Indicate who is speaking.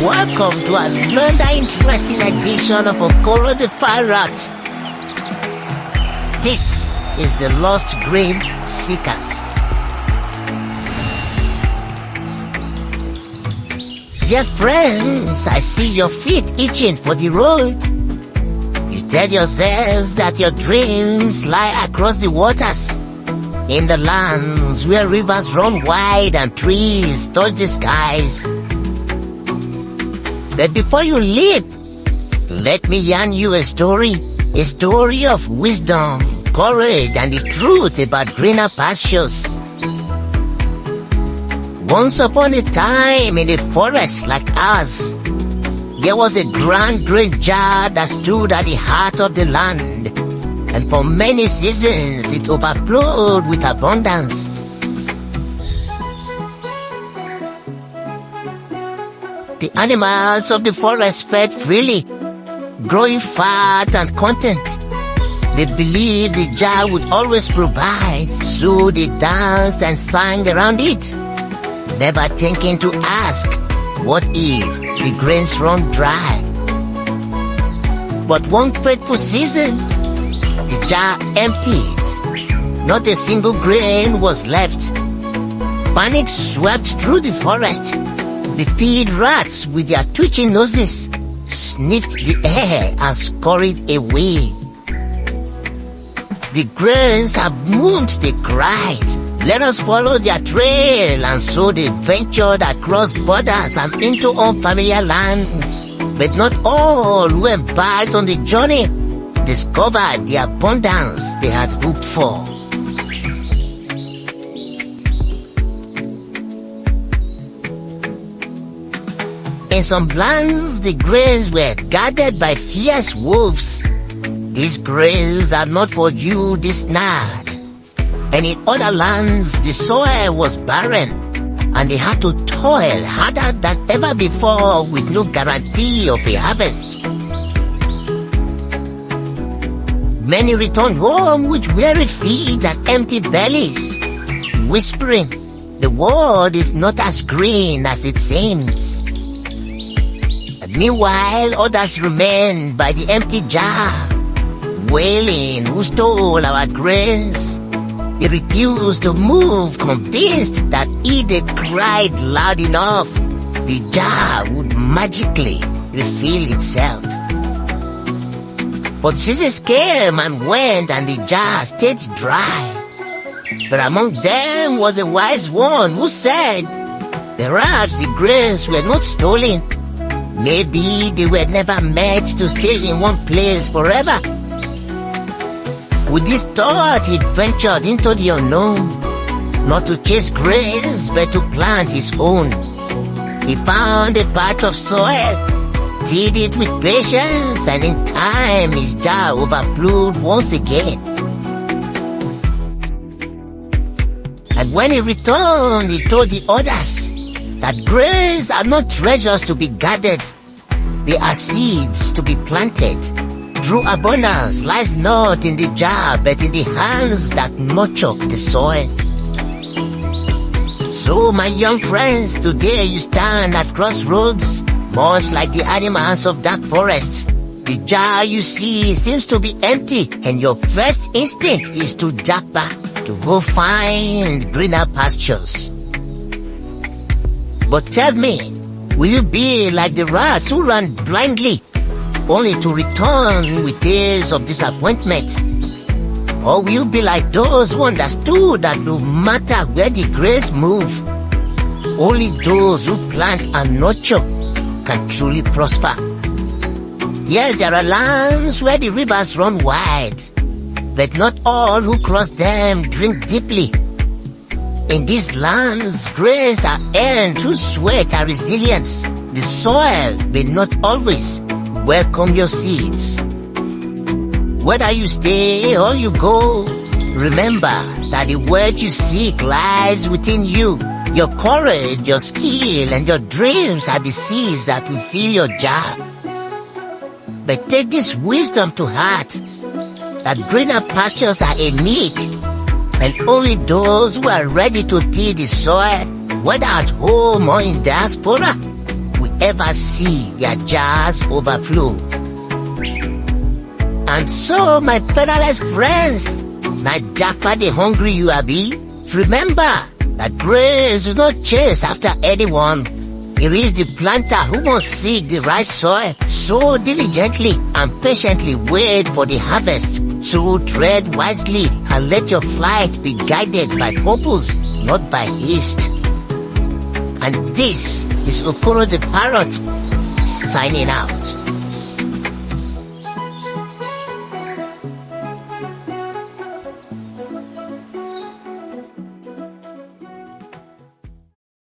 Speaker 1: Welcome to another interesting edition of Okoro the Parrot. This is the Lost Grain Seekers. Dear friends, I see your feet itching for the road. You tell yourselves that your dreams lie across the waters, in the lands where rivers run wide and trees touch the skies. But before you leap, let me yarn you a story of wisdom, courage, and the truth about greener pastures. Once upon a time in a forest like ours, there was a grand grain jar that stood at the heart of the land, and for many seasons it overflowed with abundance. The animals of the forest fed freely, growing fat and content. They believed the jar would always provide, so they danced and sang around it, never thinking to ask, what if the grains run dry? But one fateful season, the jar emptied. Not a single grain was left. Panic swept through the forest. The field rats with their twitching noses sniffed the air and scurried away. The grains have moved, they cried. Let us follow their trail, and so they ventured across borders and into unfamiliar lands. But not all who embarked on the journey discovered the abundance they had hoped for. In some lands, the grains were guarded by fierce wolves. These grains are not for you this night. And in other lands, the soil was barren, and they had to toil harder than ever before with no guarantee of a harvest. Many returned home with weary feet and empty bellies, whispering, the world is not as green as it seems. Meanwhile, others remained by the empty jar, wailing, who stole our grains? They refused to move, convinced that if they cried loud enough, the jar would magically refill itself. But seasons came and went, and the jar stayed dry. But among them was a wise one who said, perhaps the grains were not stolen. Maybe they were never meant to stay in one place forever. With this thought, he ventured into the unknown, not to chase grains, but to plant his own. He found a patch of soil, tilled it with patience, and in time his jar overflowed once again. And when he returned, he told the others that grains are not treasures to be guarded. They are seeds to be planted. True abundance lies not in the jar, but in the hands that nurture the soil. So, my young friends, today you stand at crossroads, much like the animals of that forest. The jar you see seems to be empty, and your first instinct is to Japa, to go find greener pastures. But tell me, will you be like the rats who run blindly, only to return with tears of disappointment? Or will you be like those who understood that no matter where the grains move, only those who plant and nurture can truly prosper? Yes, there are lands where the rivers run wide, but not all who cross them drink deeply. In these lands, grains are earned through sweat and resilience. The soil may not always welcome your seeds. Whether you stay or you go, remember that the word you seek lies within you. Your courage, your skill, and your dreams are the seeds that will fill your jar. But take this wisdom to heart, that greener pastures are a myth, and only those who are ready to till the soil, whether at home or in diaspora, will ever see their jars overflow. And so, my featherless friends, now Japa the hungry you are be, remember that grace do not chase after anyone. It is the planter who must seek the right soil, sow diligently and patiently wait for the harvest. So tread wisely and let your flight be guided by purpose, not by haste. And this is Okoro the Parrot, signing out.